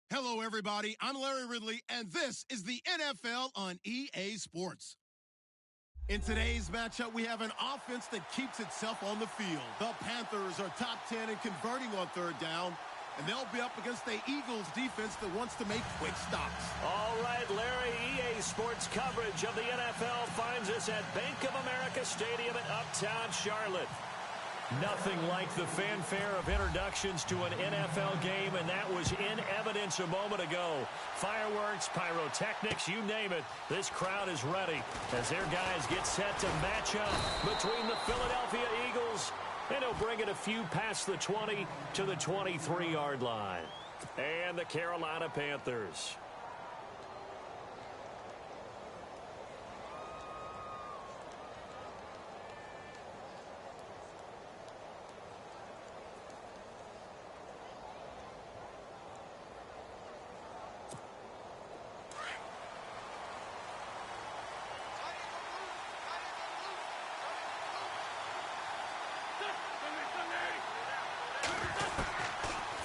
Hello, everybody. I'm Larry Ridley, and this is the NFL on EA Sports. In today's matchup, we have an offense that keeps itself on the field. The Panthers are top 10 in converting on third down, and they'll be up against the Eagles defense that wants to make quick stops. All right, Larry, EA Sports coverage of the NFL finds us at Bank of America Stadium in Uptown Charlotte. Nothing like the fanfare of introductions to an NFL game, and that was in evidence a moment ago. Fireworks, pyrotechnics, you name it. This crowd is ready as their guys get set to match up between the Philadelphia Eagles, and he'll bring it a few past the 20 to the 23-yard line. And the Carolina Panthers.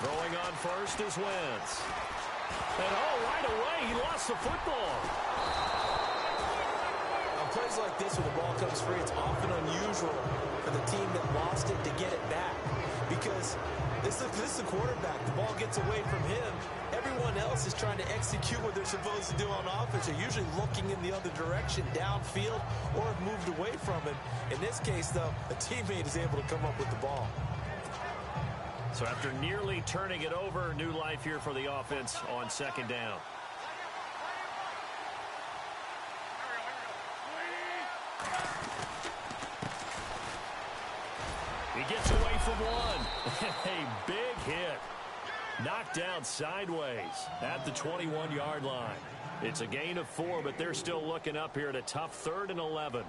Throwing on first is Wentz. And right away, he lost the football. On plays like this, when the ball comes free, it's often unusual for the team that lost it to get it back. Because this is the quarterback. The ball gets away from him. Everyone else is trying to execute what they're supposed to do on offense. They're usually looking in the other direction, downfield, or have moved away from him. In this case, though, a teammate is able to come up with the ball. So after nearly turning it over, new life here for the offense on second down. He gets away from one. A big hit. Knocked down sideways at the 21-yard line. It's a gain of 4, but they're still looking up here at a tough 3rd and 11.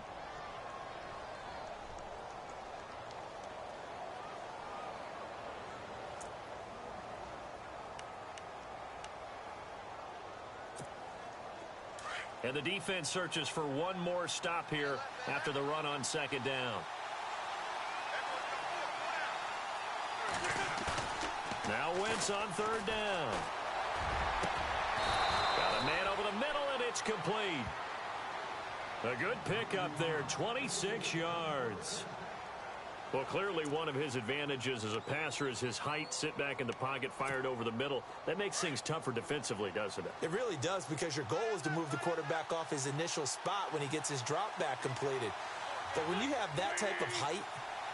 And the defense searches for one more stop here after the run on second down. Now Wentz on third down. Got a man over the middle, and it's complete. A good pickup there, 26 yards. Well, clearly one of his advantages as a passer is his height. Sit back in the pocket, fired over the middle. That makes things tougher defensively, doesn't it? It really does, because your goal is to move the quarterback off his initial spot when he gets his drop back completed. But when you have that type of height,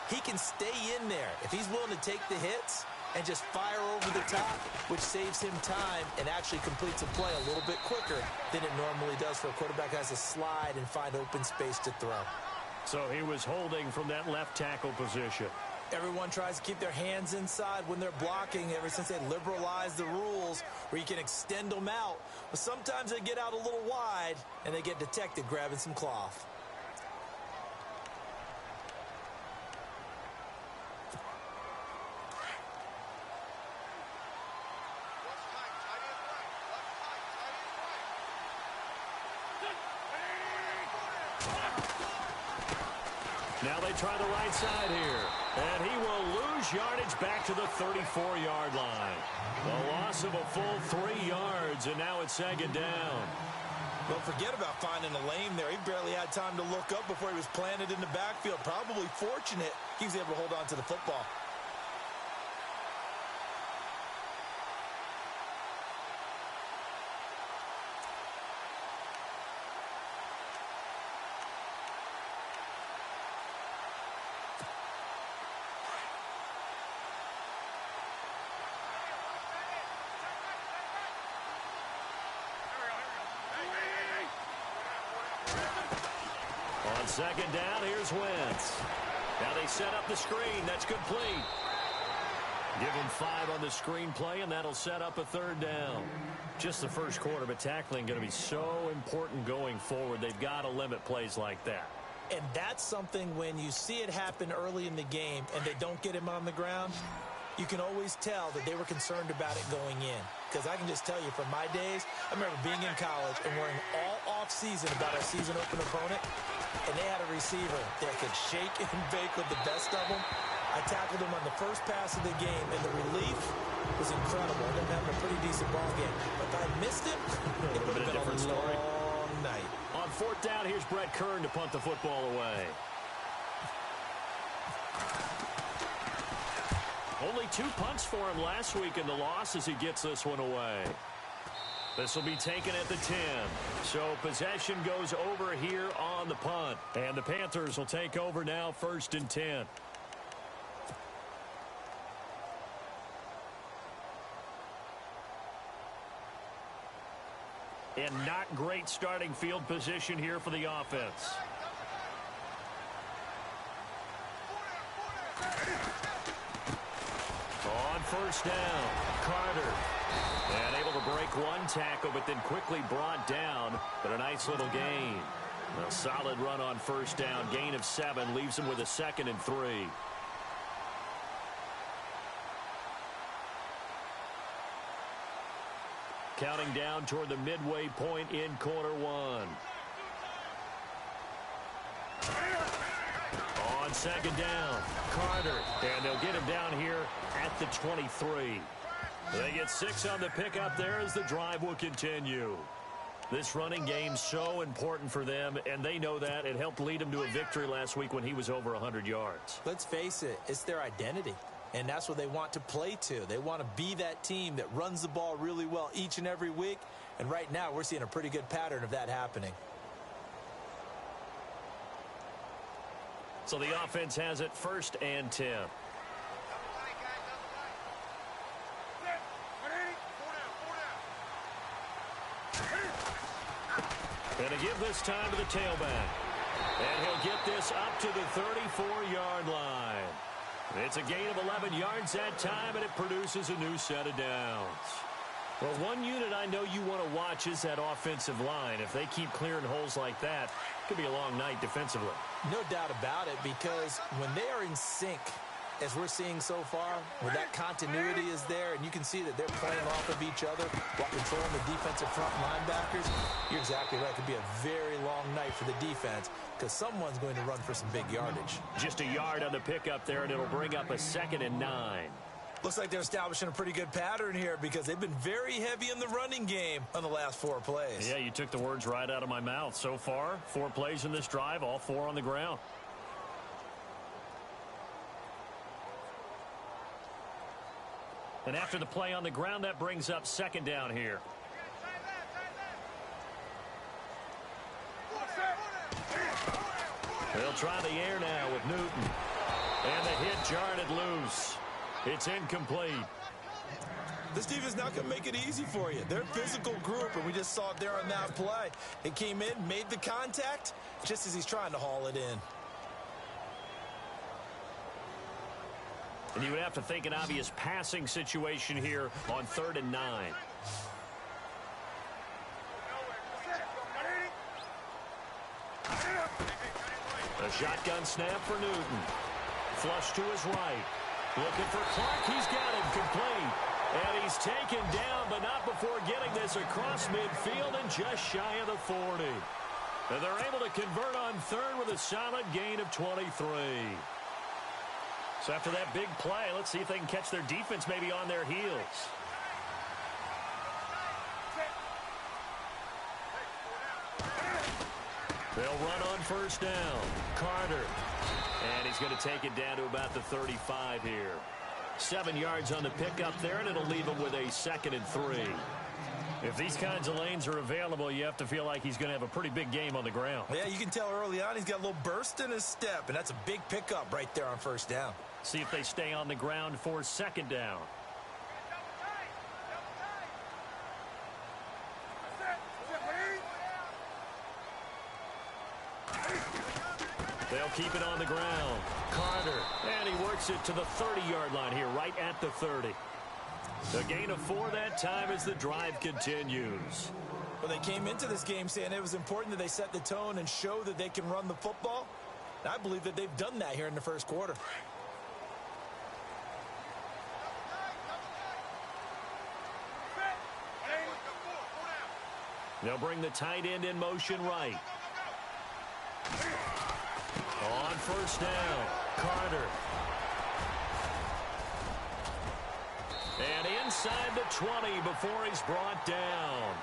he can stay in there if he's willing to take the hits and just fire over the top, which saves him time and actually completes a play a little bit quicker than it normally does for a quarterback who has to slide and find open space to throw. So he was holding from that left tackle position. Everyone tries to keep their hands inside when they're blocking ever since they liberalized the rules where you can extend them out. But sometimes they get out a little wide and they get detected grabbing some cloth. Now they try the right side here. And he will lose yardage back to the 34-yard line. A loss of a full 3 yards, and now it's second down. Don't forget about finding a lane there. He barely had time to look up before he was planted in the backfield. Probably fortunate he was able to hold on to the football. On second down, here's Wentz. Now they set up the screen. That's complete. Give him 5 on the screen play, and that'll set up a third down. Just the first quarter, but tackling going to be so important going forward. They've got to limit plays like that. And that's something when you see it happen early in the game and they don't get him on the ground, you can always tell that they were concerned about it going in. Because I can just tell you from my days, I remember being in college and worrying all off-season about our season-open opponent, and they had a receiver that could shake and bake with the best of them. I tackled him on the first pass of the game, and the relief was incredible. I ended up having a pretty decent ball game. But if I had missed him, it would have been a different story. long night. On fourth down, here's Brett Kern to punt the football away. Only 2 punts for him last week in the loss as he gets this one away. This will be taken at the 10. So possession goes over here on the punt. And the Panthers will take over now, 1st and 10. And not great starting field position here for the offense. On first down, Carter. And able to break one tackle, but then quickly brought down. But a nice little gain. A solid run on first down. Gain of 7 leaves him with a 2nd and 3. Counting down toward the midway point in quarter 1. On 2nd down, Carter. And they'll get him down here at the 23. They get 6 on the pickup there as the drive will continue. This running game so important for them, and they know that. It helped lead them to a victory last week when he was over 100 yards. Let's face it, it's their identity. And that's what they want to play to. They want to be that team that runs the ball really well each and every week. And right now, we're seeing a pretty good pattern of that happening. So the offense has it 1st and 10. And to give this time to the tailback. And he'll get this up to the 34-yard line. It's a gain of 11 yards that time, and it produces a new set of downs. Well, one unit I know you want to watch is that offensive line. If they keep clearing holes like that, it could be a long night defensively. No doubt about it, because when they are in sync, as we're seeing so far, where that continuity is there, and you can see that they're playing off of each other while controlling the defensive front linebackers, you're exactly right. It could be a very long night for the defense because someone's going to run for some big yardage. Just a yard on the pickup there, and it'll bring up a 2nd and 9. Looks like they're establishing a pretty good pattern here because they've been very heavy in the running game on the last 4 plays. Yeah, you took the words right out of my mouth. So far, 4 plays in this drive, all 4 on the ground. And after the play on the ground, that brings up 2nd down here. They'll try the air now with Newton. And the hit jarred it loose. It's incomplete. This defense not going to make it easy for you. They're a physical group, and we just saw it there on that play. It came in, made the contact, just as he's trying to haul it in. And you would have to think an obvious passing situation here on 3rd and 9. A shotgun snap for Newton. Flush to his right. Looking for Clark. He's got him complete. And he's taken down, but not before getting this across midfield and just shy of the 40. And they're able to convert on 3rd with a solid gain of 23. So after that big play, let's see if they can catch their defense maybe on their heels. They'll run on 1st down. Carter. And he's going to take it down to about the 35 here. 7 yards on the pickup there, and it'll leave him with a 2nd and 3. If these kinds of lanes are available, you have to feel like he's going to have a pretty big game on the ground. Yeah, you can tell early on he's got a little burst in his step, and that's a big pickup right there on 1st down. See if they stay on the ground for 2nd down. They'll keep it on the ground. Carter, and he works it to the 30-yard line here, right at the 30. A gain of 4 that time as the drive continues. Well, they came into this game saying it was important that they set the tone and show that they can run the football. And I believe that they've done that here in the 1st quarter. They'll bring the tight end in motion right. On 1st down, Carter. And inside the 20 before he's brought down.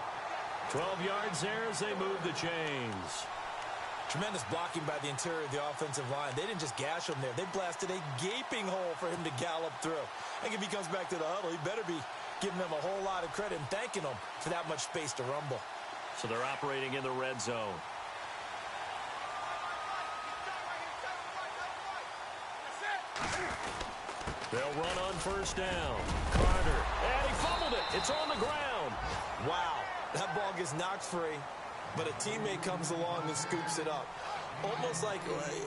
12 yards there as they move the chains. Tremendous blocking by the interior of the offensive line. They didn't just gash him there. They blasted a gaping hole for him to gallop through. I think if he comes back to the huddle, he better be giving them a whole lot of credit and thanking them for that much space to rumble. So they're operating in the red zone. They'll run on first down. Carter, and he fumbled it. It's on the ground. Wow, that ball gets knocked free, but a teammate comes along and scoops it up.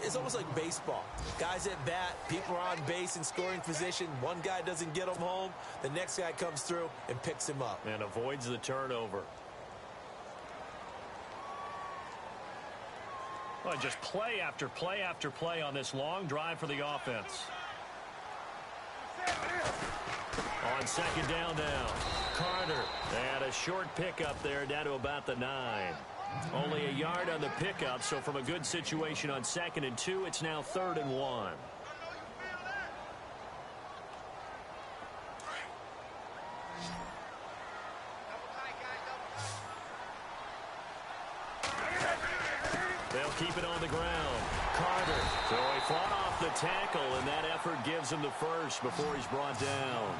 It's almost like baseball. Guys at bat, people are on base in scoring position. One guy doesn't get him home. The next guy comes through and picks him up. And avoids the turnover. Well, just play after play after play on this long drive for the offense. On second down now, Carter, and a short pickup there down to about the 9. Only a yard on the pickup, so from a good situation on 2nd and 2, it's now 3rd and 1. They'll keep it on the ground. Carter, so he fought off the tackle, and that effort gives him the first before he's brought down.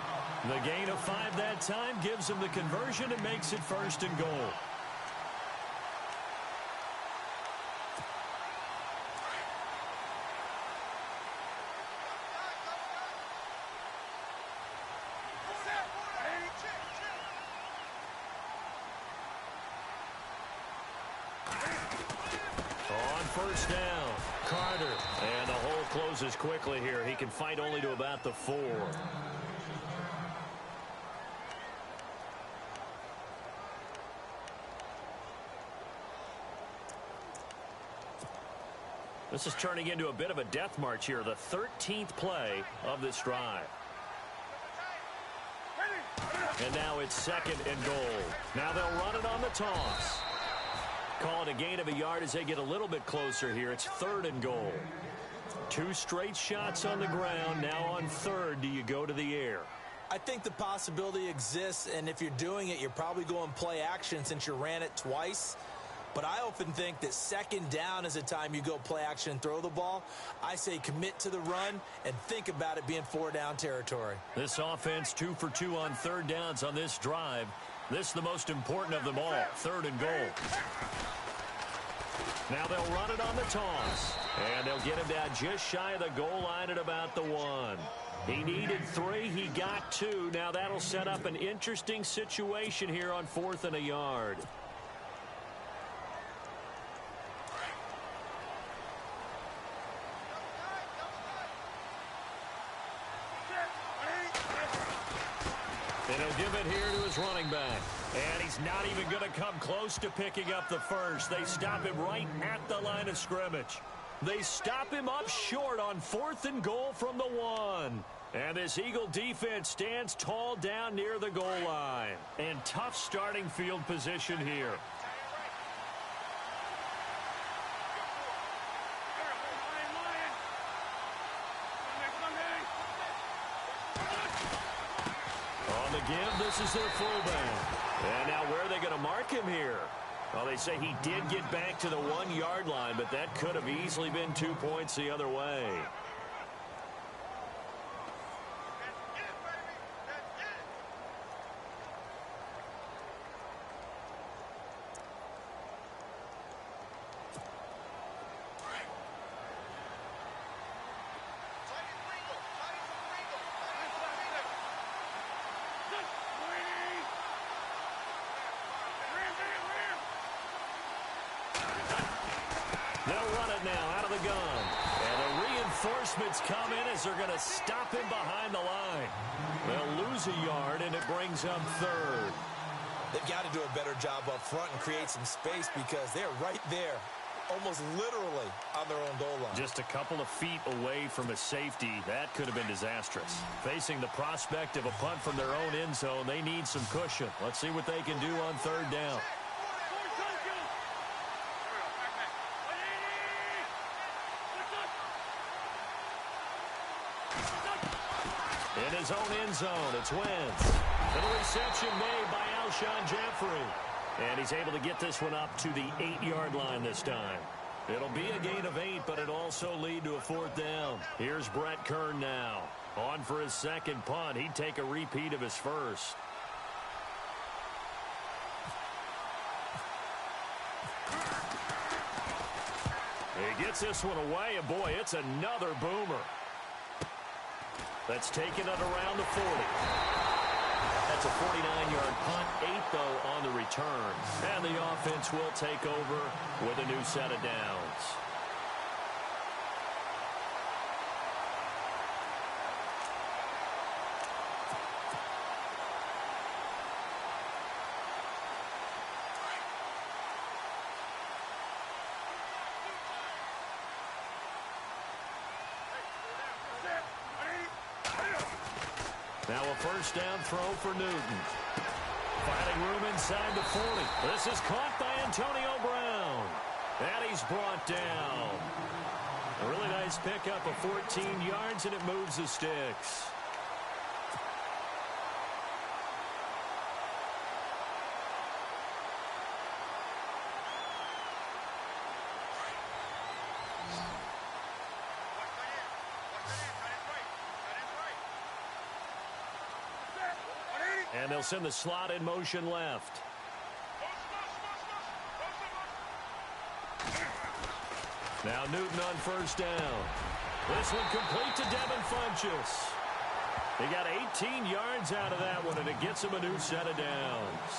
The gain of 5 that time gives him the conversion and makes it 1st and goal. First down, Carter, and the hole closes quickly here. He can fight only to about the 4. This is turning into a bit of a death march here, the 13th play of this drive. And now it's 2nd and goal. Now they'll run it on the toss. Call it a gain of a yard as they get a little bit closer here. It's 3rd and goal. 2 straight shots on the ground. Now on 3rd, do you go to the air? I think the possibility exists, and if you're doing it, you're probably going play action since you ran it twice. But I often think that 2nd down is the time you go play action and throw the ball. I say commit to the run and think about it being 4-down territory. This offense 2 for 2 on 3rd downs on this drive. This is the most important of them all, 3rd and goal. Now they'll run it on the toss. And they'll get him down just shy of the goal line at about the 1. He needed 3. He got 2. Now that'll set up an interesting situation here on 4th and a yard. And he'll give it here to his running back. And he's not even going to come close to picking up the first. They stop him right at the line of scrimmage. They stop him up short on 4th and goal from the 1. And this Eagle defense stands tall down near the goal line. And tough starting field position here. On the give, this is their fullback. And now where are they going to mark him here? Well, they say he did get back to the 1-yard line, but that could have easily been 2 points the other way. They'll run it now out of the gun. And the reinforcements come in as they're going to stop him behind the line. They'll lose a yard, and it brings up 3rd. They've got to do a better job up front and create some space because they're right there, almost literally on their own goal line. Just a couple of feet away from a safety. That could have been disastrous. Facing the prospect of a punt from their own end zone, they need some cushion. Let's see what they can do on 3rd down. In his own end zone, it's Wentz. And the reception made by Alshon Jeffrey. And he's able to get this one up to the 8-yard line this time. It'll be a gain of 8, but it'll also lead to a 4th down. Here's Brett Kern now. On for his second punt. He'd take a repeat of his first. He gets this one away, and boy, it's another boomer. That's taken it around the 40. That's a 49-yard punt, 8, though, on the return. And the offense will take over with a new set of downs. Now a first down throw for Newton. Finding room inside the 40. This is caught by Antonio Brown. And he's brought down. A really nice pickup of 14 yards, and it moves the sticks. And they'll send the slot in motion left. Now Newton on first down. This one complete to Devin Funchess. He got 18 yards out of that one, and it gets him a new set of downs.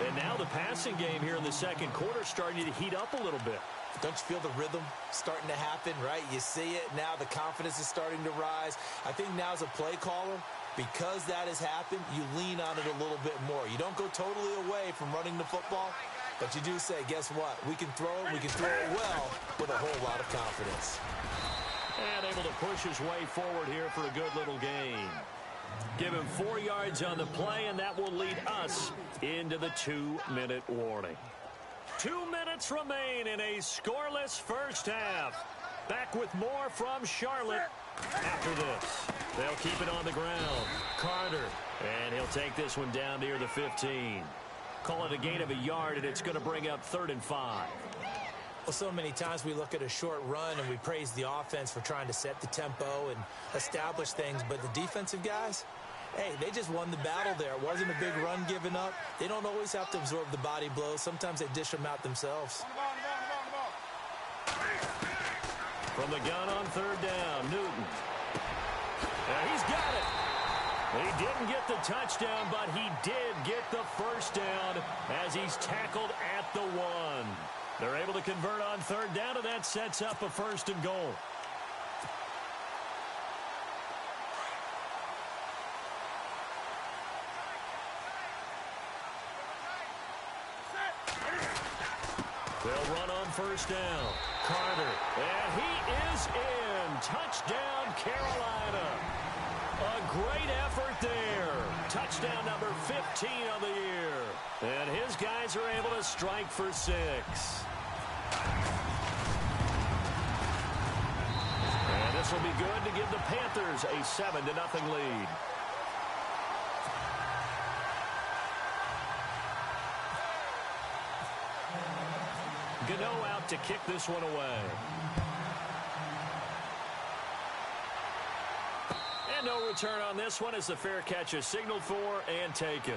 And now the passing game here in the second quarter starting to heat up a little bit. Don't you feel the rhythm starting to happen, right? You see it now. The confidence is starting to rise. I think now as a play caller, because that has happened, you lean on it a little bit more. You don't go totally away from running the football, but you do say, guess what? We can throw it. We can throw it well with a whole lot of confidence. And able to push his way forward here for a good little gain. Give him 4 yards on the play, and that will lead us into the 2-minute warning. 2 minutes remain in a scoreless first half. Back with more from Charlotte after this. They'll keep it on the ground. Carter, and he'll take this one down near the 15. Call it a gain of a yard, and it's going to bring up 3rd and 5. Well, so many times we look at a short run and we praise the offense for trying to set the tempo and establish things, but the defensive guys, hey, they just won the battle there. It wasn't a big run given up. They don't always have to absorb the body blows. Sometimes they dish them out themselves. From the gun on 3rd down, Newton. And he's got it. He didn't get the touchdown, but he did get the first down as he's tackled at the 1. They're able to convert on 3rd down, and that sets up a 1st and goal. They'll run on 1st down. Carter, and he is in. Touchdown, Carolina. A great effort there. Touchdown number 15 on the year. And his guys are able to strike for 6. And this will be good to give the Panthers a 7-0 lead. Gano out to kick this one away. And no return on this one as the fair catch is signaled for and taken.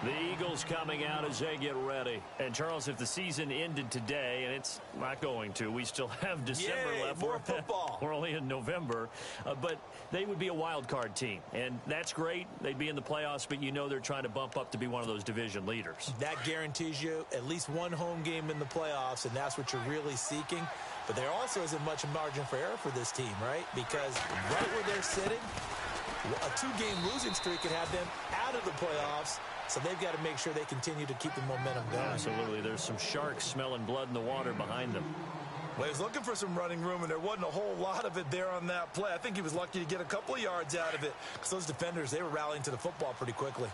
The Eagles coming out as they get ready. And, Charles, if the season ended today, and it's not going to, we still have December left. More football. We're only in November. But they would be a wild card team. And that's great. They'd be in the playoffs, but you know they're trying to bump up to be one of those division leaders. That guarantees you at least one home game in the playoffs, and that's what you're really seeking. But there also isn't much margin for error for this team, right? Because right where they're sitting, a 2-game losing streak could have them out of the playoffs. So they've got to make sure they continue to keep the momentum going. Absolutely. There's some sharks smelling blood in the water behind them. Well, he was looking for some running room, and there wasn't a whole lot of it there on that play. I think he was lucky to get a couple of yards out of it because those defenders, they were rallying to the football pretty quickly.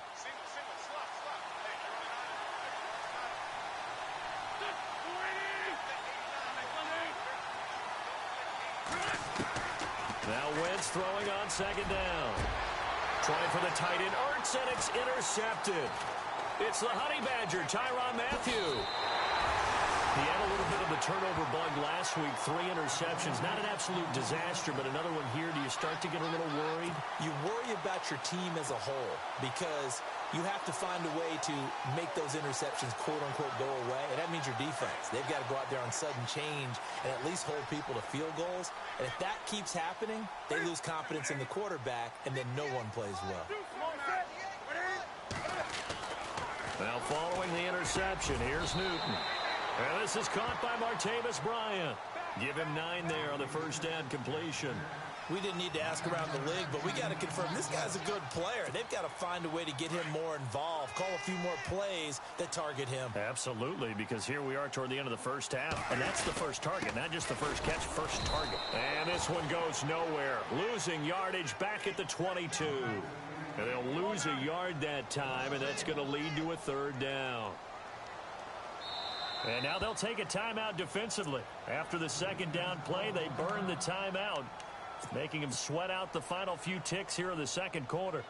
Now Wentz throwing on 2nd down. Trying for the tight end, Ertz, and it's intercepted. It's the Honey Badger, Tyrann Mathieu. He had a little bit of the turnover bug last week, 3 interceptions. Not an absolute disaster, but another one here. Do you start to get a little worried? You worry about your team as a whole because you have to find a way to make those interceptions, quote-unquote, go away, and that means your defense. They've got to go out there on sudden change and at least hold people to field goals. And if that keeps happening, they lose confidence in the quarterback, and then no one plays well. Now following the interception, here's Newton. And this is caught by Martavis Bryant. Give him 9 there on the first down completion. We didn't need to ask around the league, but we got to confirm this guy's a good player. They've got to find a way to get him more involved, call a few more plays that target him. Absolutely, because here we are toward the end of the first half, and that's the first target, not just the first catch, first target. And this one goes nowhere. Losing yardage back at the 22. And they'll lose a yard that time, and that's going to lead to a 3rd down. And now they'll take a timeout defensively. After the 2nd down play, they burn the timeout, making them sweat out the final few ticks here in the 2nd quarter.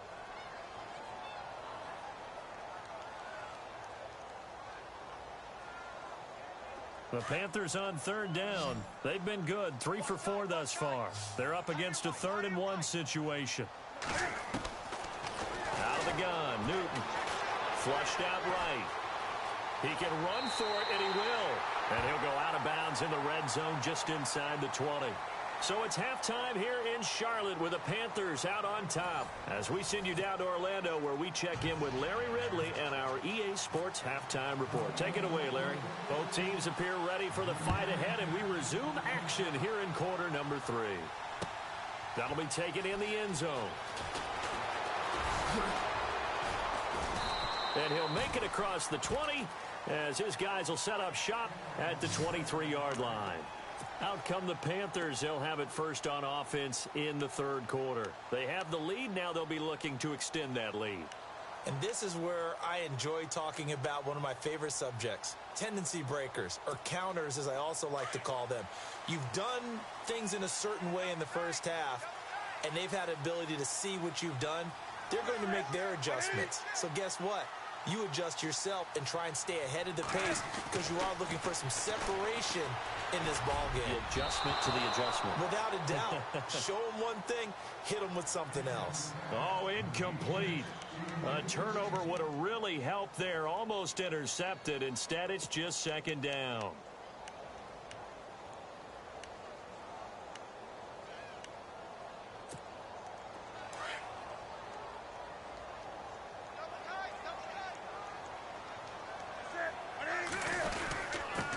The Panthers on 3rd down. They've been good, 3 for 4 thus far. They're up against a 3rd and 1 situation. Out of the gun, Newton. Flushed out right. He can run for it, and he will. And he'll go out of bounds in the red zone just inside the 20. So it's halftime here in Charlotte with the Panthers out on top. As we send you down to Orlando where we check in with Larry Ridley and our EA Sports Halftime Report. Take it away, Larry. Both teams appear ready for the fight ahead, and we resume action here in quarter number 3. That'll be taken in the end zone. And he'll make it across the 20 as his guys will set up shop at the 23-yard line. Out come the Panthers. They'll have it first on offense in the 3rd quarter. They have the lead. Now they'll be looking to extend that lead. And this is where I enjoy talking about one of my favorite subjects, tendency breakers, or counters as I also like to call them. You've done things in a certain way in the first half, and they've had the ability to see what you've done. They're going to make their adjustments. So guess what? You adjust yourself and try and stay ahead of the pace because you are looking for some separation in this ball game. The adjustment to the adjustment. Without a doubt. Show them one thing, hit them with something else. Oh, incomplete. A turnover would have really helped there. Almost intercepted. Instead, it's just 2nd down.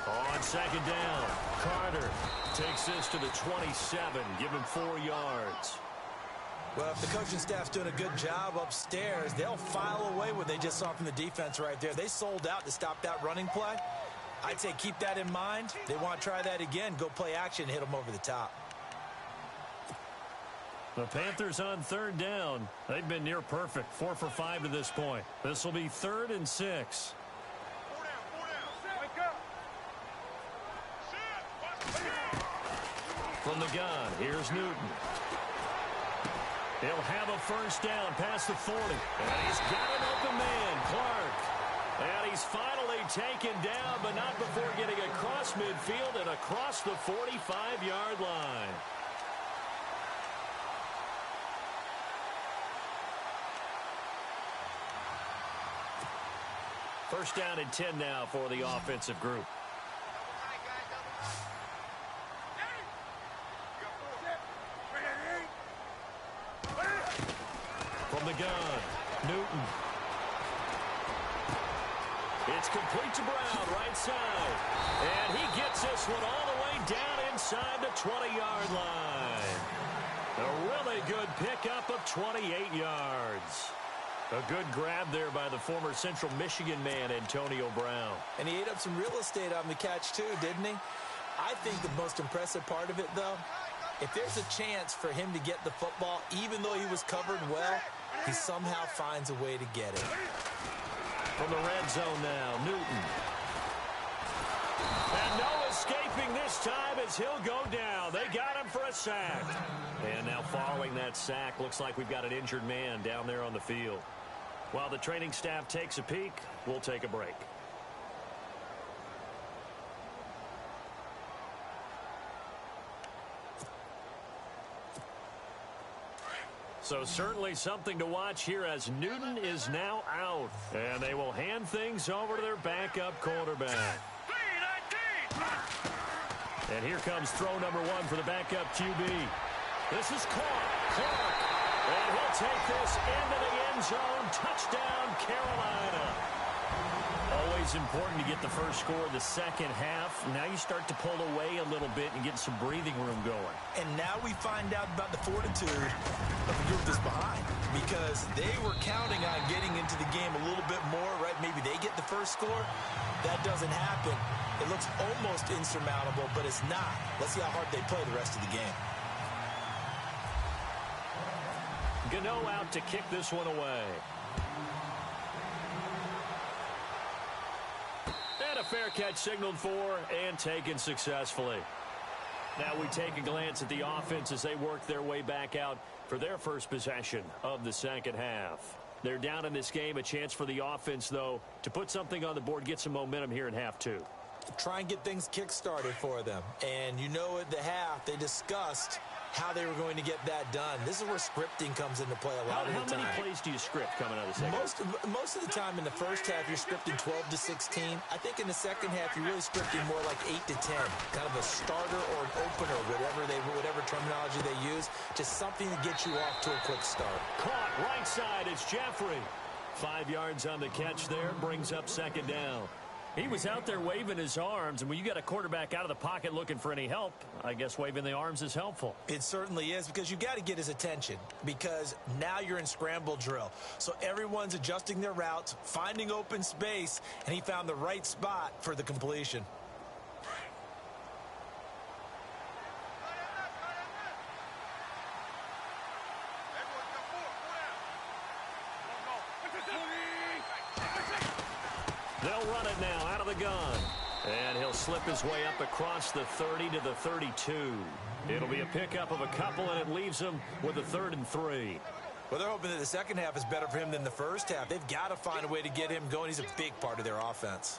On 2nd down, Carter takes this to the 27. Give him 4 yards. Well, if the coaching staff's doing a good job upstairs, they'll file away what they just saw from the defense right there. They sold out to stop that running play. I'd say keep that in mind. They want to try that again. Go play action, hit them over the top. The Panthers on 3rd down. They've been near perfect, 4 for 5 to this point. This will be 3rd and 6. From the gun, here's Newton. He'll have a first down past the 40. And he's got an open man, Clark. And he's finally taken down, but not before getting across midfield and across the 45-yard line. First down and 10 now for the offensive group. From the gun, Newton. It's complete to Brown, right side. And he gets this one all the way down inside the 20-yard line. A really good pickup of 28 yards. A good grab there by the former Central Michigan man, Antonio Brown. And he ate up some real estate on the catch, too, didn't he? I think the most impressive part of it, though, if there's a chance for him to get the football, even though he was covered well, he somehow finds a way to get it. From the red zone now, Newton. And no escaping this time as he'll go down. They got him for a sack. And now following that sack, looks like we've got an injured man down there on the field. While the training staff takes a peek, we'll take a break. So certainly something to watch here as Newton is now out. And they will hand things over to their backup quarterback. And here comes throw number one for the backup QB. This is Clark. And he'll take this into the end zone. Touchdown, Carolina. Always important to get the first score of the second half. Now you start to pull away a little bit and get some breathing room going. And now we find out about the fortitude of the group that's behind, because they were counting on getting into the game a little bit more, right? Maybe they get the first score. That doesn't happen. It looks almost insurmountable, but it's not. Let's see how hard they play the rest of the game. Gano out to kick this one away. And a fair catch signaled for and taken successfully. Now we take a glance at the offense as they work their way back out for their first possession of the second half. They're down in this game. A chance for the offense, though, to put something on the board, get some momentum here in half two. Try and get things kick-started for them. And you know at the half, they discussed how they were going to get that done. This is where scripting comes into play a lot of the time. How many plays do you script coming out of the second? Most of the time in the first half, you're scripting 12 to 16. I think in the second half, you're really scripting more like 8 to 10. Kind of a starter or an opener, whatever terminology they use. Just something to get you off to a quick start. Caught right side. It's Jeffrey. 5 yards on the catch there. Brings up second down. He was out there waving his arms, and when you got a quarterback out of the pocket looking for any help, I guess waving the arms is helpful. It certainly is, because you've got to get his attention, because now you're in scramble drill. So everyone's adjusting their routes, finding open space, and he found the right spot for the completion. They'll run it now out of the gun. And he'll slip his way up across the 30 to the 32. It'll be a pickup of a couple, and it leaves him with a 3rd and 3. Well, they're hoping that the second half is better for him than the first half. They've got to find a way to get him going. He's a big part of their offense.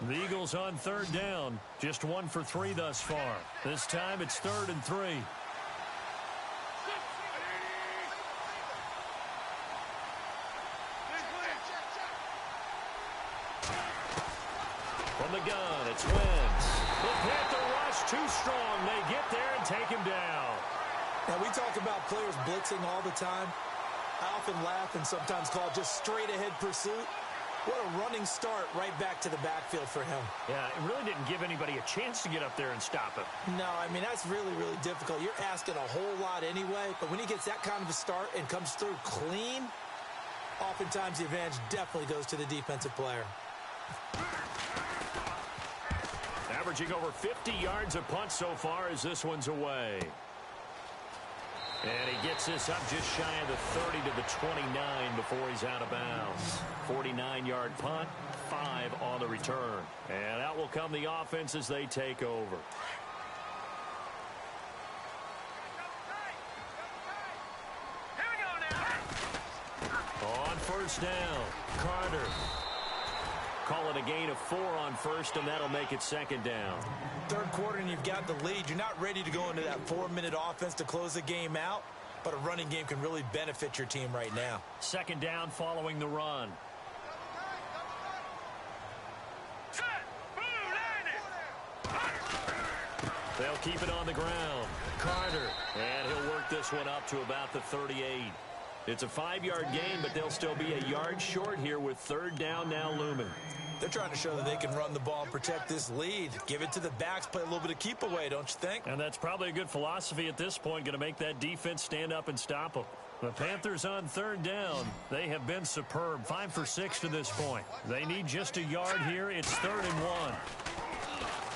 The Eagles on 3rd down. Just 1 for 3 thus far. This time it's 3rd and 3. From the gun, it's Wentz. The Panther rush too strong. They get there and take him down. Now, we talk about players blitzing all the time. I often laugh and sometimes call it just straight-ahead pursuit. What a running start right back to the backfield for him. Yeah, it really didn't give anybody a chance to get up there and stop him. No, I mean, that's really, really difficult. You're asking a whole lot anyway, but when he gets that kind of a start and comes through clean, oftentimes the advantage definitely goes to the defensive player. Averaging over 50 yards a punt so far as this one's away. And he gets this up just shy of the 30 to the 29 before he's out of bounds. 49-yard punt, 5 on the return. And out will come the offense as they take over. On first down, Carter. Call it a gain of 4 on first, and that'll make it second down. Third quarter, and you've got the lead. You're not ready to go into that 4-minute offense to close the game out, but a running game can really benefit your team right now. Second down following the run. They'll keep it on the ground. Carter, and he'll work this one up to about the 38. It's a 5-yard gain, but they'll still be a yard short here with third down now looming. They're trying to show that they can run the ball and protect this lead. Give it to the backs, play a little bit of keep away, don't you think? And that's probably a good philosophy at this point, going to make that defense stand up and stop them. The Panthers on third down. They have been superb, 5 for 6 to this point. They need just a yard here. It's 3rd and 1.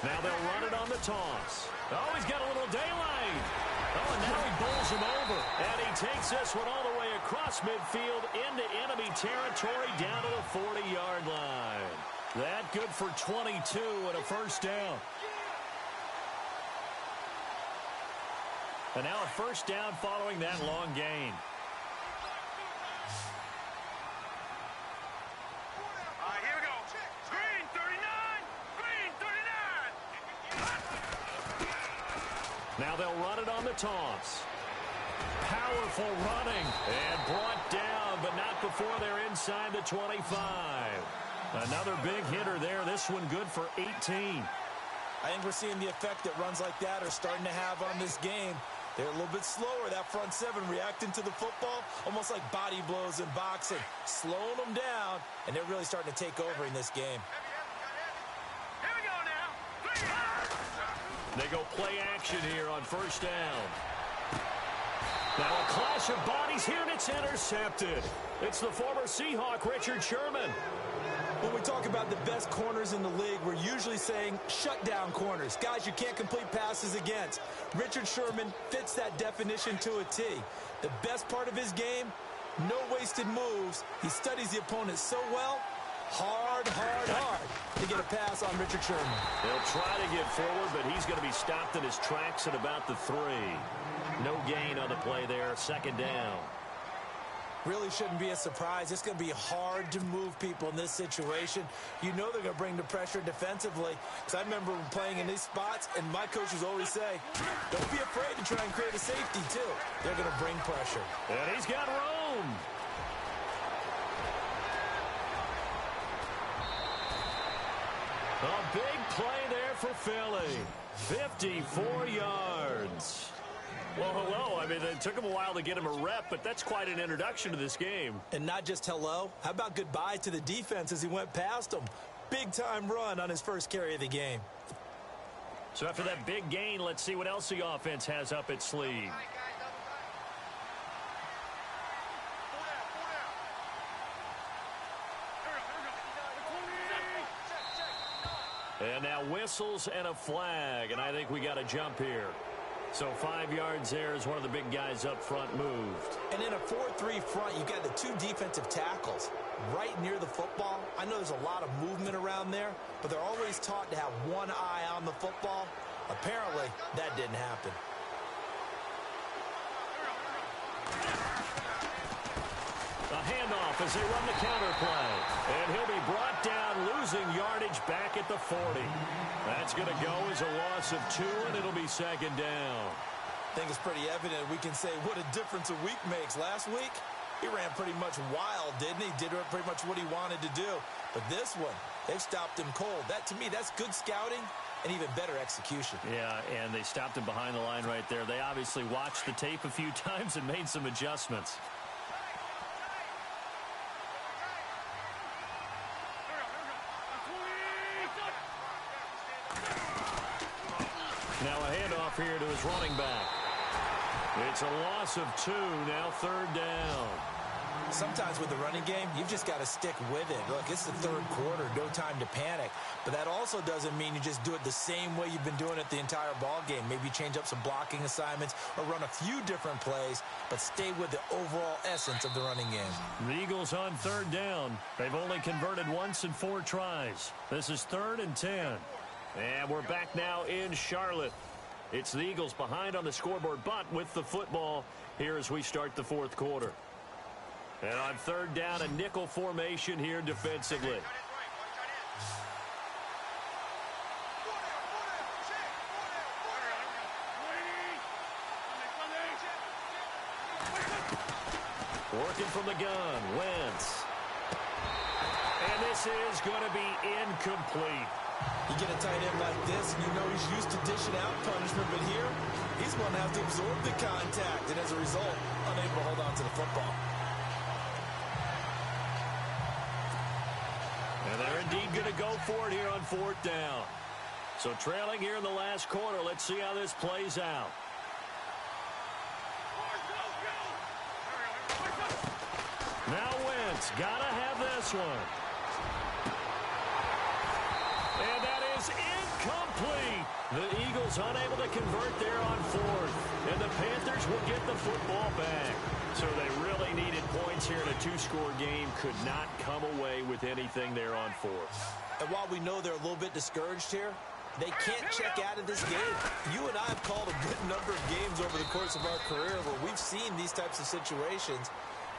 Now they'll run it on the toss. Oh, he's got a little daylight. Oh, and now he bowls him over. And he takes this one all the way across midfield into enemy territory down to the 40-yard line. That good for 22 and a first down. And now a first down following that long gain. All right, here we go. Green 39. Green 39. Now they'll run it on the toss. Powerful running. And brought down, but not before they're inside the 25. Another big hitter there. This one good for 18. I think we're seeing the effect that runs like that are starting to have on this game. They're a little bit slower, that front seven, reacting to the football, almost like body blows in boxing, slowing them down, and they're really starting to take over in this game. Here we go now. They go play action here on first down. Now a clash of bodies here, and it's intercepted. It's the former Seahawk, Richard Sherman. When we talk about the best corners in the league, we're usually saying shutdown corners, guys you can't complete passes against. Richard Sherman fits that definition to a T. The best part of his game, no wasted moves. He studies the opponent so well, hard to get a pass on Richard Sherman. He'll try to get forward, but he's going to be stopped in his tracks at about the 3. No gain on the play there, second down. Really shouldn't be a surprise. It's going to be hard to move people in this situation. You know they're going to bring the pressure defensively. Because I remember playing in these spots, and my coaches always say, don't be afraid to try and create a safety, too. They're going to bring pressure. And he's got room. A big play there for Philly. 54 yards. Well, hello. I mean, it took him a while to get him a rep, but that's quite an introduction to this game. And not just hello. How about goodbye to the defense as he went past him? Big-time run on his first carry of the game. So after that big gain, let's see what else the offense has up its sleeve. And now whistles and a flag, and I think we got a jump here. So 5 yards there as one of the big guys up front moved. And in a 4-3 front, you've got the 2 defensive tackles right near the football. I know there's a lot of movement around there, but they're always taught to have one eye on the football. Apparently, that didn't happen. A handoff as they run the counter play. And he'll be brought down, losing yardage back at the 40. That's going to go as a loss of 2, and it'll be second down. I think it's pretty evident we can say what a difference a week makes. Last week, he ran pretty much wild, didn't he? Did pretty much what he wanted to do. But this one, they've stopped him cold. That, to me, that's good scouting and even better execution. Yeah, and they stopped him behind the line right there. They obviously watched the tape a few times and made some adjustments. Now a handoff here to his running back. It's a loss of 2, now third down. Sometimes with the running game, you've just got to stick with it. Look, it's the third quarter, no time to panic. But that also doesn't mean you just do it the same way you've been doing it the entire ball game. Maybe change up some blocking assignments or run a few different plays, but stay with the overall essence of the running game. The Eagles on third down. They've only converted once in 4 tries. This is 3rd and 10. And we're back now in Charlotte. It's the Eagles behind on the scoreboard, but with the football here as we start the 4th quarter. And on third down, a nickel formation here defensively. Working from the gun, Wentz. And this is going to be incomplete. You get a tight end like this, and you know he's used to dishing out punishment, but here, he's going to have to absorb the contact, and as a result, unable to hold on to the football. And they're indeed going to go for it here on 4th down. So trailing here in the last quarter, let's see how this plays out. Now Wentz, got to have this one. And that is incomplete. The Eagles Eagles unable to convert there on fourth. And the Panthers will get the football back. So they really needed points here in a two-score game. Could not come away with anything there on fourth. And while we know they're a little bit discouraged here, they can't check out of this game. You and I have called a good number of games over the course of our career where we've seen these types of situations.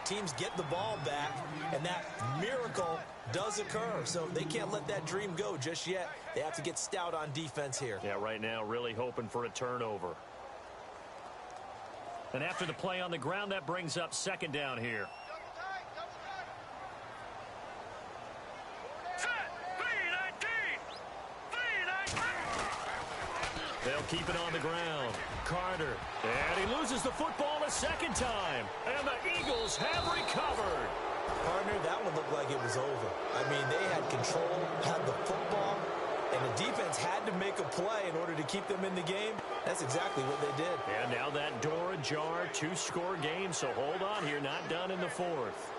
Teams get the ball back, and that miracle does occur. So they can't let that dream go just yet. They have to get stout on defense here. Yeah, right now really hoping for a turnover. And after the play on the ground, that brings up second down here. They'll keep it on the ground. Carter. And he loses the football a second time. And the Eagles have recovered. Partner, that one looked like it was over. I mean, they had control, had the football, and the defense had to make a play in order to keep them in the game. That's exactly what they did. And now that door ajar, two-score game, so hold on here, not done in the fourth.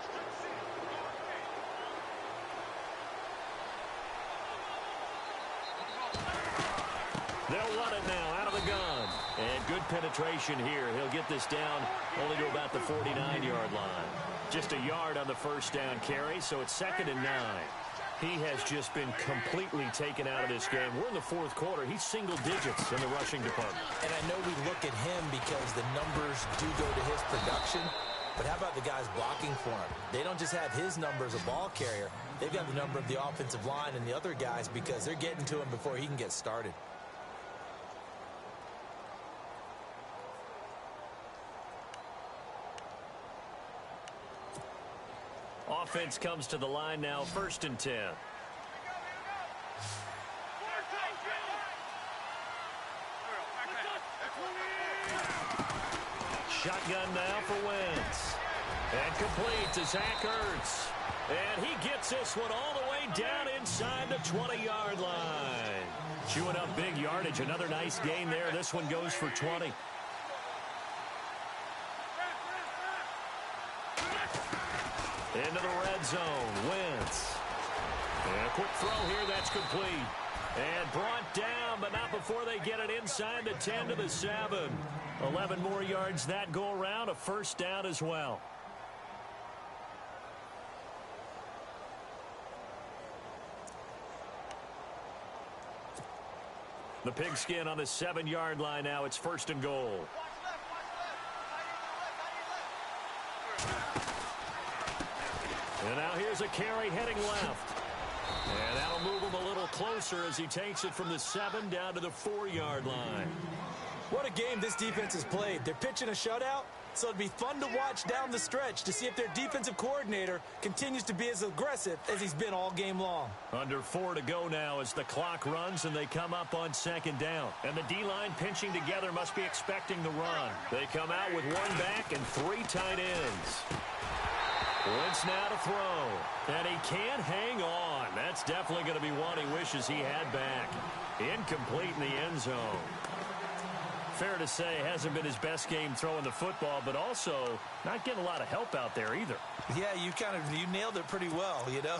They'll run it now out of the gun. And good penetration here. He'll get this down only to about the 49-yard line. Just a yard on the first down carry, so it's 2nd and 9. He has just been completely taken out of this game. We're in the fourth quarter. He's single digits in the rushing department. And I know we look at him because the numbers do go to his production. But how about the guys blocking for him? They don't just have his number as a ball carrier. They've got the number of the offensive line and the other guys because they're getting to him before he can get started. Offense comes to the line now, 1st and 10. Shotgun now for Wentz. And complete to Zach Ertz. And he gets this one all the way down inside the 20-yard line. Chewing up big yardage. Another nice gain there. This one goes for 20. Into the red zone. Wentz. And a quick throw here. That's complete. And brought down, but not before they get it inside the 10 to the 7. 11 more yards that go around. A first down as well. The pigskin on the 7-yard line now. It's 1st and goal. And now here's a carry heading left. And that'll move him a little closer as he takes it from the 7 down to the 4-yard line. What a game this defense has played. They're pitching a shutout, so it'd be fun to watch down the stretch to see if their defensive coordinator continues to be as aggressive as he's been all game long. Under 4 to go now as the clock runs and they come up on 2nd down. And the D-line pinching together must be expecting the run. They come out with 1 back and 3 tight ends. Wentz now to throw. And he can't hang on. That's definitely going to be one he wishes he had back. Incomplete in the end zone. Fair to say, hasn't been his best game throwing the football, but also not getting a lot of help out there either. Yeah, you nailed it pretty well, you know.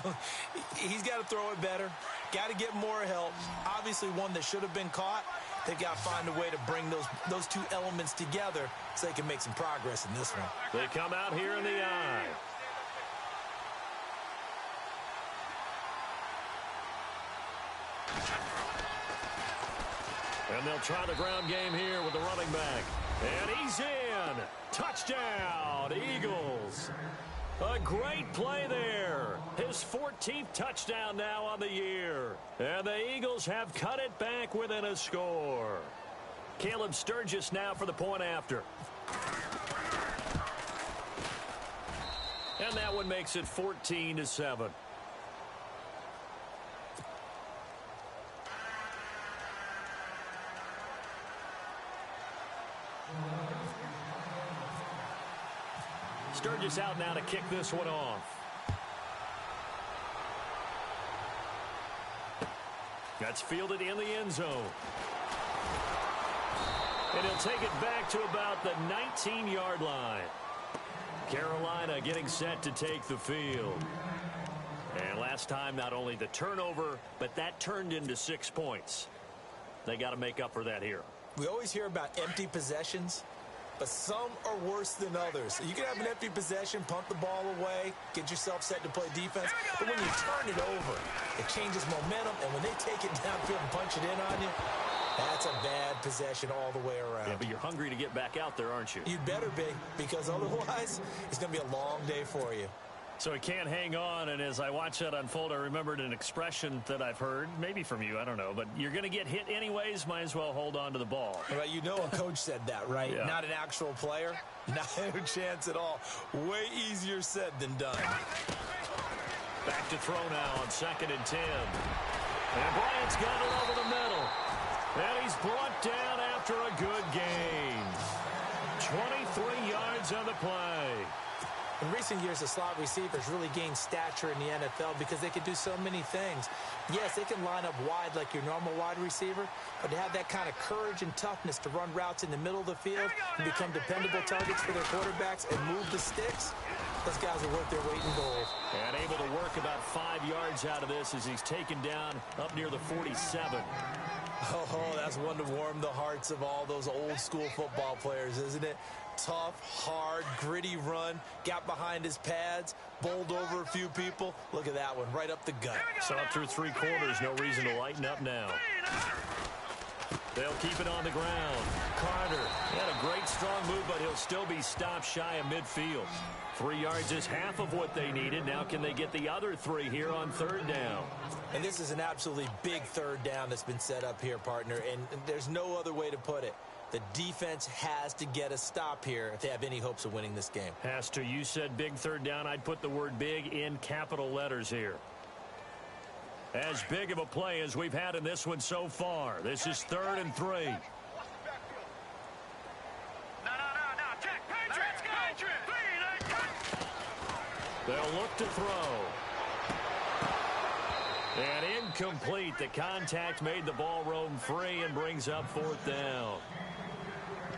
He's got to throw it better. Got to get more help. Obviously one that should have been caught. They've got to find a way to bring those two elements together so they can make some progress in this one. They come out here in the eye. And they'll try the ground game here with the running back. And he's in. Touchdown, Eagles. A great play there. His 14th touchdown now on the year. And the Eagles have cut it back within a score. Caleb Sturgis now for the point after. And that one makes it 14-7. Sturgis out now to kick this one off. That's fielded in the end zone. And he'll take it back to about the 19-yard line. Carolina getting set to take the field. And last time, not only the turnover, but that turned into 6 points. They got to make up for that here. We always hear about empty possessions, but some are worse than others. You can have an empty possession, punt the ball away, get yourself set to play defense, but when you turn it over, it changes momentum, and when they take it downfield and punch it in on you, that's a bad possession all the way around. Yeah, but you're hungry to get back out there, aren't you? You'd better be, because otherwise, it's going to be a long day for you. So he can't hang on, and as I watch that unfold, I remembered an expression that I've heard, maybe from you, I don't know, but you're going to get hit anyways, might as well hold on to the ball. Well, you know a coach said that, right? Yeah. Not an actual player. Not a chance at all. Way easier said than done. Back to throw now on 2nd and 10. And Bryant's got it over the middle. And he's brought down after a good gain. 23 yards on the play. In recent years, the slot receivers really gained stature in the NFL because they can do so many things. Yes, they can line up wide like your normal wide receiver, but to have that kind of courage and toughness to run routes in the middle of the field and become dependable targets for their quarterbacks and move the sticks, those guys are worth their weight in gold. And able to work about 5 yards out of this as he's taken down up near the 47. Oh, that's one to warm the hearts of all those old school football players, isn't it? Tough, hard, gritty run, got behind his pads, bowled over a few people. Look at that one, right up the gut. So up through 3 quarters, no reason to lighten up now. They'll keep it on the ground. Carter had a great strong move, but he'll still be stopped shy of midfield. 3 yards is half of what they needed. Now can they get the other 3 here on 3rd down? And this is an absolutely big 3rd down that's been set up here, partner, and there's no other way to put it. The defense has to get a stop here if they have any hopes of winning this game. Has to. You said big 3rd down. I'd put the word big in capital letters here. As big of a play as we've had in this one so far. This is 3rd and 3. No. Check. Patriot. They'll look to throw. And incomplete. The contact made the ball roam free and brings up 4th down.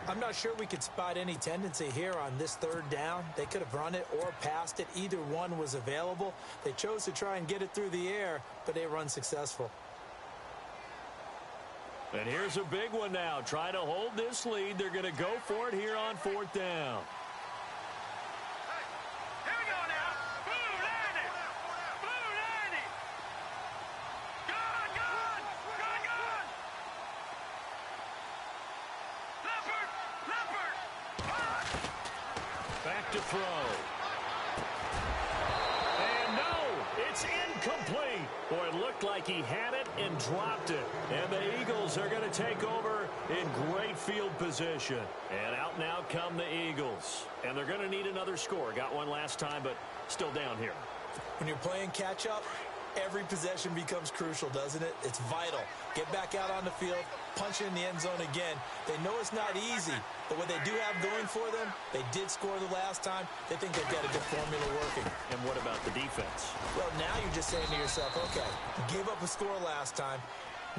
I'm not sure we could spot any tendency here on this 3rd down. They could have run it or passed it. Either one was available. They chose to try and get it through the air, but they were unsuccessful. And here's a big one now. Trying to hold this lead. They're going to go for it here on 4th down. Here we go now. Blue 90. Gone. Leopard. Back to throw. And no, it's incomplete. Boy, it looked like he had it and dropped it. And the Eagles are going to take over in great field position. And out now come the Eagles. And they're going to need another score. Got one last time, but still down here. When you're playing catch-up, every possession becomes crucial, doesn't it? It's vital. Get back out on the field, punch it in the end zone again. They know it's not easy, but what they do have going for them, they did score the last time. They think they've got a good formula working. And what about the defense? Well, now you're just saying to yourself, okay, gave up a score last time.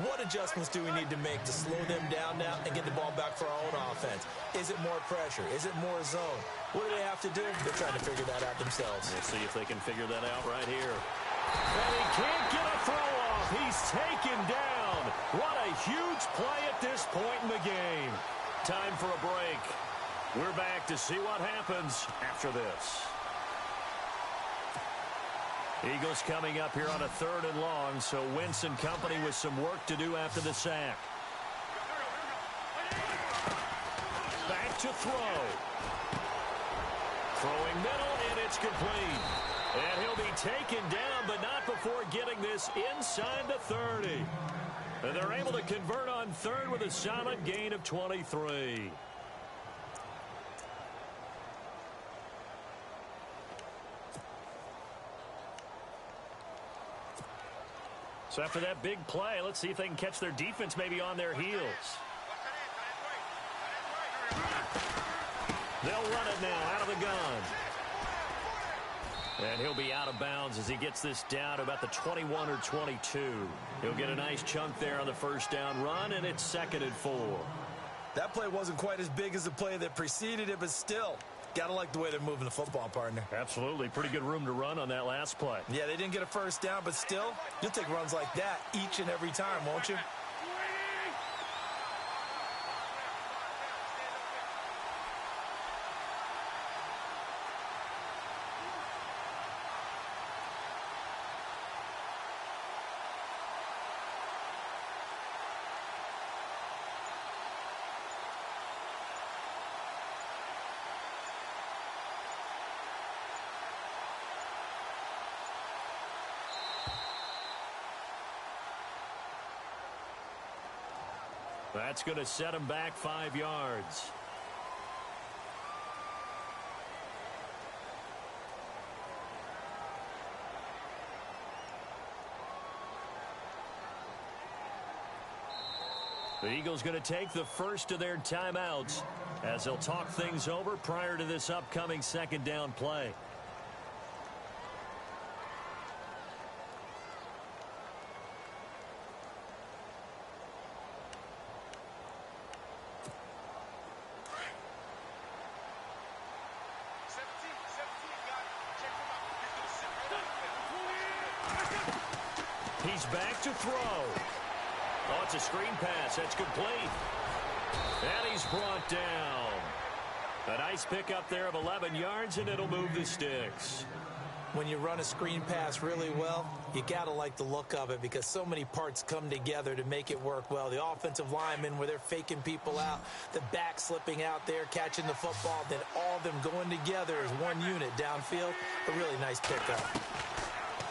What adjustments do we need to make to slow them down now and get the ball back for our own offense? Is it more pressure? Is it more zone? What do they have to do? They're trying to figure that out themselves. We'll see if they can figure that out right here. And he can't get a throw off. He's taken down. What a huge play at this point in the game. Time for a break. We're back to see what happens after this. Eagles coming up here on a 3rd and long, so Wentz and company with some work to do after the sack. Back to throw. Throwing middle, and it's complete. And he'll be taken down, but not before getting this inside the 30. And they're able to convert on 3rd with a solid gain of 23. So after that big play, let's see if they can catch their defense maybe on their heels. They'll run it now out of the gun. And he'll be out of bounds as he gets this down to about the 21 or 22. He'll get a nice chunk there on the 1st down run, and it's 2nd and 4. That play wasn't quite as big as the play that preceded it, but still, got to like the way they're moving the football, partner. Absolutely. Pretty good room to run on that last play. Yeah, they didn't get a 1st down, but still, you'll take runs like that each and every time, won't you? That's going to set him back 5 yards. The Eagles going to take the first of their timeouts as they'll talk things over prior to this upcoming second down play. He's back to throw. Oh, it's a screen pass. That's complete. And he's brought down. A nice pickup there of 11 yards, and it'll move the sticks. When you run a screen pass really well, you got to like the look of it because so many parts come together to make it work well. The offensive linemen, where they're faking people out, the back slipping out there, catching the football, then all of them going together as one unit downfield. A really nice pickup.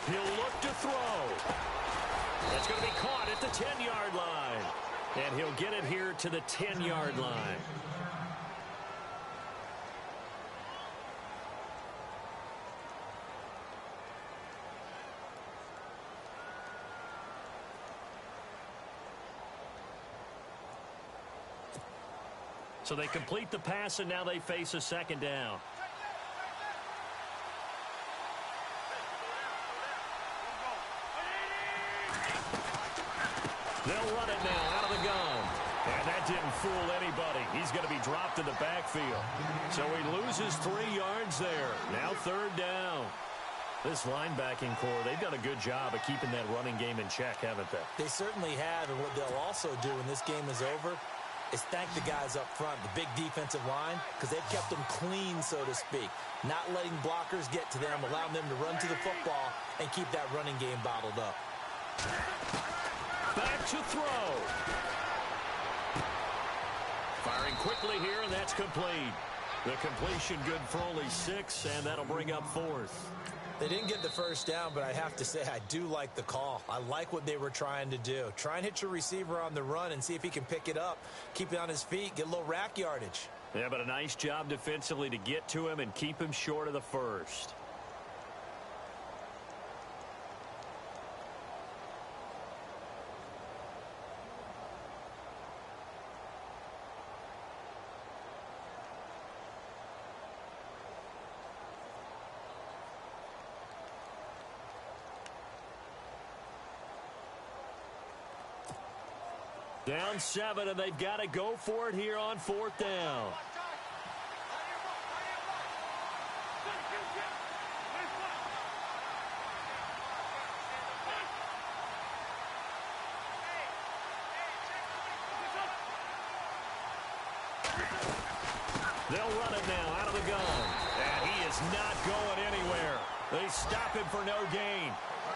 He'll look to throw. That's going to be caught at the 10-yard line. And he'll get it here to the 10-yard line. So they complete the pass, and now they face a second down. They'll run it now out of the gun. And that didn't fool anybody. He's going to be dropped in the backfield. So he loses 3 yards there. Now third down. This linebacking core, they've done a good job of keeping that running game in check, haven't they? They certainly have, and what they'll also do when this game is over is thank the guys up front, the big defensive line, because they've kept them clean, so to speak. Not letting blockers get to them, allowing them to run to the football and keep that running game bottled up. Back to throw. Firing quickly here, and that's complete. The completion good for only 6, and that'll bring up 4th. They didn't get the first down, but I have to say I do like the call. I like what they were trying to do. Try and hit your receiver on the run and see if he can pick it up, keep it on his feet, get a little rack yardage. Yeah, but a nice job defensively to get to him and keep him short of the first. Down 7, and they've got to go for it here on 4th down. They'll run it now out of the gun. And he is not going anywhere. They stop him for no gain.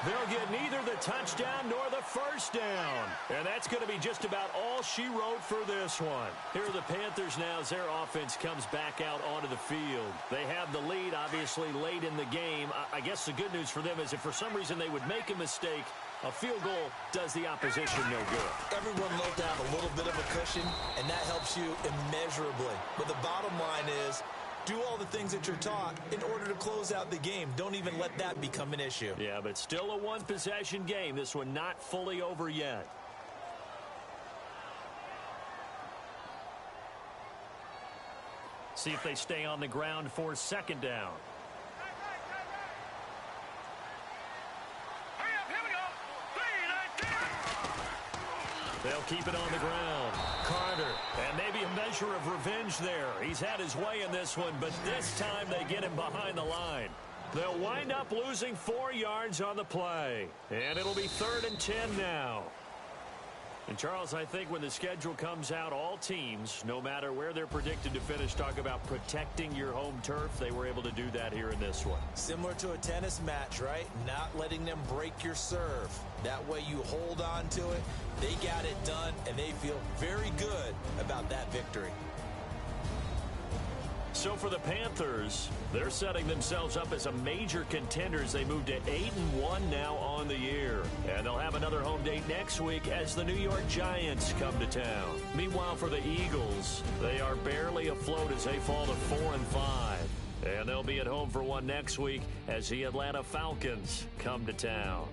They'll get neither the touchdown nor the first down. And that's going to be just about all she wrote for this one. Here are the Panthers now as their offense comes back out onto the field. They have the lead, obviously, late in the game. I guess the good news for them is if for some reason they would make a mistake, a field goal does the opposition no good. Everyone let down a little bit of a cushion, and that helps you immeasurably. But the bottom line is, do all the things that you're taught in order to close out the game. Don't even let that become an issue. Yeah, but still a one-possession game. This one not fully over yet. See if they stay on the ground for second down. They'll keep it on the ground. Carter, and maybe a measure of revenge there. He's had his way in this one, but this time they get him behind the line. They'll wind up losing 4 yards on the play. And it'll be 3rd and 10 now. And, Charles, I think when the schedule comes out, all teams, no matter where they're predicted to finish, talk about protecting your home turf. They were able to do that here in this one. Similar to a tennis match, right? Not letting them break your serve. That way you hold on to it. They got it done, and they feel very good about that victory. So So for the Panthers, they're setting themselves up as a major contender as they move to 8-1 now on the year. And they'll have another home date next week as the New York Giants come to town. Meanwhile, for the Eagles, they are barely afloat as they fall to 4-5. And they'll be at home for one next week as the Atlanta Falcons come to town.